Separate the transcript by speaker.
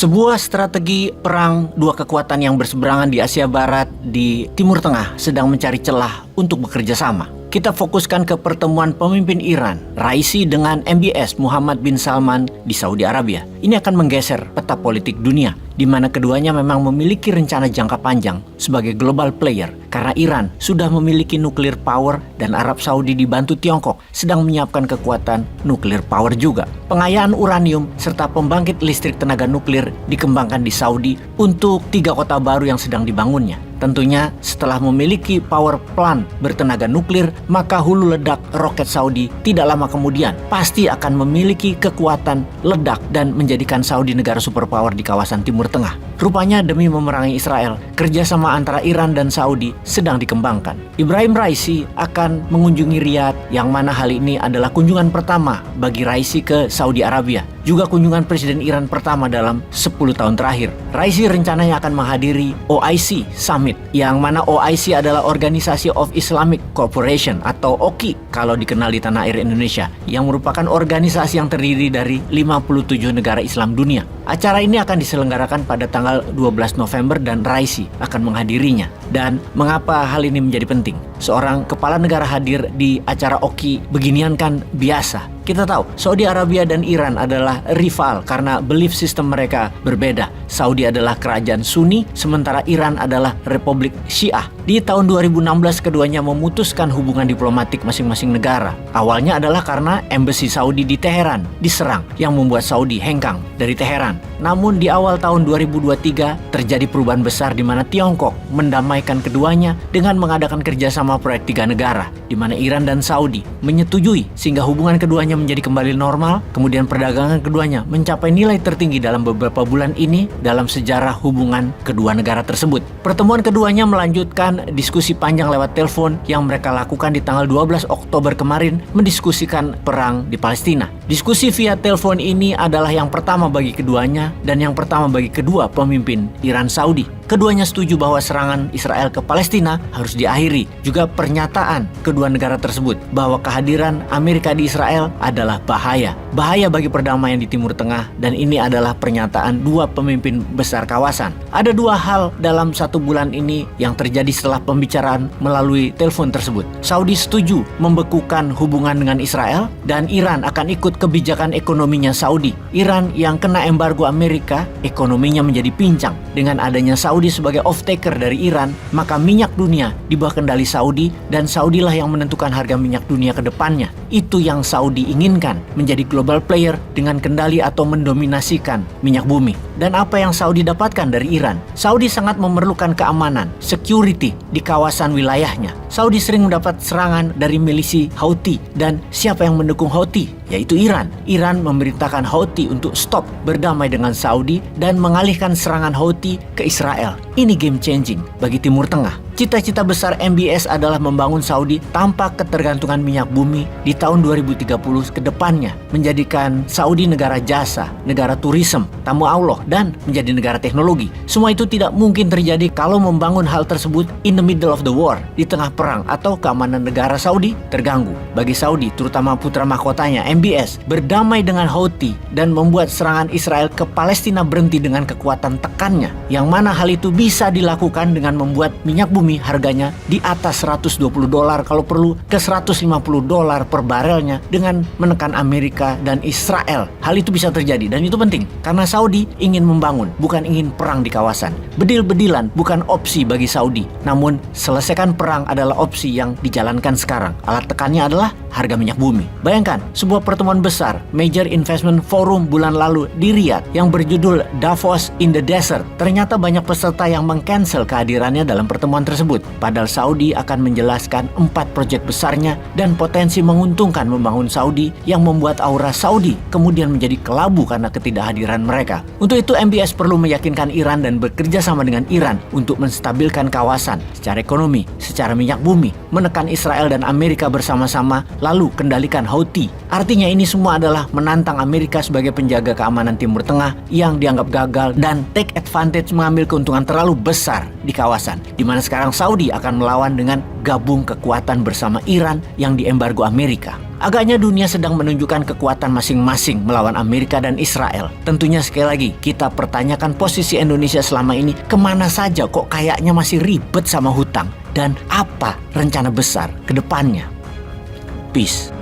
Speaker 1: Sebuah strategi perang dua kekuatan yang berseberangan di Asia Barat di Timur Tengah sedang mencari celah untuk bekerja sama. Kita fokuskan ke pertemuan pemimpin Iran, Raisi dengan MBS Muhammad bin Salman di Saudi Arabia. Ini akan menggeser peta politik dunia, di mana keduanya memang memiliki rencana jangka panjang sebagai global player. Karena Iran sudah memiliki nuklir power dan Arab Saudi dibantu Tiongkok sedang menyiapkan kekuatan nuklir power juga. Pengayaan uranium serta pembangkit listrik tenaga nuklir dikembangkan di Saudi untuk 3 kota baru yang sedang dibangunnya. Tentunya setelah memiliki power plant bertenaga nuklir, maka hulu ledak roket Saudi tidak lama kemudian pasti akan memiliki kekuatan ledak dan menjadikan Saudi negara superpower di kawasan Timur Tengah. Rupanya demi memerangi Israel, kerjasama antara Iran dan Saudi sedang dikembangkan. Ibrahim Raisi akan mengunjungi Riyadh, yang mana hal ini adalah kunjungan pertama bagi Raisi ke Saudi Arabia. Juga kunjungan Presiden Iran pertama dalam 10 tahun terakhir. Raisi rencananya akan menghadiri OIC Summit, yang mana OIC adalah Organisasi of Islamic Cooperation atau OKI kalau dikenal di tanah air Indonesia, yang merupakan organisasi yang terdiri dari 57 negara Islam dunia. Acara ini akan diselenggarakan pada tanggal 12 November dan Raisi akan menghadirinya. Dan mengapa hal ini menjadi penting? Seorang kepala negara hadir di acara OKI beginian kan biasa. Kita tahu Saudi Arabia dan Iran adalah rival karena belief system mereka berbeda. Saudi adalah kerajaan Sunni, sementara Iran adalah Republik Syiah. Di tahun 2016 keduanya memutuskan hubungan diplomatik masing-masing negara. Awalnya adalah karena embassy Saudi di Teheran diserang, yang membuat Saudi hengkang dari Teheran. Namun di awal tahun 2023 terjadi perubahan besar di mana Tiongkok mendamaikan keduanya dengan mengadakan kerjasama proyek 3 negara, di mana Iran dan Saudi menyetujui sehingga hubungan keduanya menjadi kembali normal. Kemudian perdagangan keduanya mencapai nilai tertinggi dalam beberapa bulan ini dalam sejarah hubungan kedua negara tersebut. Pertemuan keduanya melanjutkan diskusi panjang lewat telepon yang mereka lakukan di tanggal 12 Oktober kemarin, mendiskusikan perang di Palestina. Diskusi via telepon ini adalah yang pertama bagi keduanya dan yang pertama bagi kedua pemimpin Iran Saudi. Keduanya setuju bahwa serangan Israel ke Palestina harus diakhiri. Juga pernyataan kedua negara tersebut bahwa kehadiran Amerika di Israel adalah bahaya bagi perdamaian di Timur Tengah, dan ini adalah pernyataan dua pemimpin besar kawasan. Ada 2 hal dalam 1 bulan ini yang terjadi setelah pembicaraan melalui telepon tersebut. Saudi setuju membekukan hubungan dengan Israel dan Iran akan ikut kebijakan ekonominya Saudi. Iran yang kena embargo Amerika, ekonominya menjadi pincang. Dengan adanya Saudi sebagai off-taker dari Iran, maka minyak dunia di bawah kendali Saudi, dan Saudilah yang menentukan harga minyak dunia ke depannya. Itu yang Saudi inginkan, menjadi global player dengan kendali atau mendominasikan minyak bumi. Dan apa yang Saudi dapatkan dari Iran? Saudi sangat memerlukan keamanan, security di kawasan wilayahnya. Saudi sering mendapat serangan dari milisi Houthi, dan siapa yang mendukung Houthi? Yaitu Iran. Iran memerintahkan Houthi untuk stop berdamai dengan Saudi dan mengalihkan serangan Houthi ke Israel. Ini game changing bagi Timur Tengah. Cita-cita besar MBS adalah membangun Saudi tanpa ketergantungan minyak bumi di tahun 2030 ke depannya, menjadikan Saudi negara jasa, negara turisme, tamu Allah, dan menjadi negara teknologi. Semua itu tidak mungkin terjadi kalau membangun hal tersebut in the middle of the war, di tengah perang, atau keamanan negara Saudi terganggu. Bagi Saudi, terutama putra mahkotanya MBS, berdamai dengan Houthi dan membuat serangan Israel ke Palestina berhenti dengan kekuatan tekannya, yang mana hal itu bisa dilakukan dengan membuat minyak bumi harganya di atas $120, kalau perlu ke $150 per barelnya, dengan menekan Amerika dan Israel. Hal itu bisa terjadi, dan itu penting karena Saudi ingin membangun, bukan ingin perang di kawasan. Bedil-bedilan bukan opsi bagi Saudi, namun selesaikan perang adalah opsi yang dijalankan sekarang. Alat tekannya adalah harga minyak bumi. Bayangkan sebuah pertemuan besar Major Investment Forum bulan lalu di Riyadh yang berjudul Davos in the Desert. Ternyata banyak peserta yang meng-cancel kehadirannya dalam pertemuan tersebut. Padahal Saudi akan menjelaskan 4 proyek besarnya dan potensi menguntungkan membangun Saudi, yang membuat aura Saudi kemudian menjadi kelabu karena ketidakhadiran mereka. Untuk itu MBS perlu meyakinkan Iran dan bekerja sama dengan Iran untuk menstabilkan kawasan secara ekonomi, secara minyak bumi, menekan Israel dan Amerika bersama-sama, lalu kendalikan Houthi. Artinya ini semua adalah menantang Amerika sebagai penjaga keamanan Timur Tengah yang dianggap gagal dan take advantage, mengambil keuntungan terlalu besar di kawasan, di mana sekarang Saudi akan melawan dengan gabung kekuatan bersama Iran yang diembargo Amerika. Agaknya dunia sedang menunjukkan kekuatan masing-masing melawan Amerika dan Israel. Tentunya sekali lagi kita pertanyakan posisi Indonesia selama ini kemana saja kok kayaknya masih ribet sama hutang. Dan apa rencana besar ke depannya. Peace.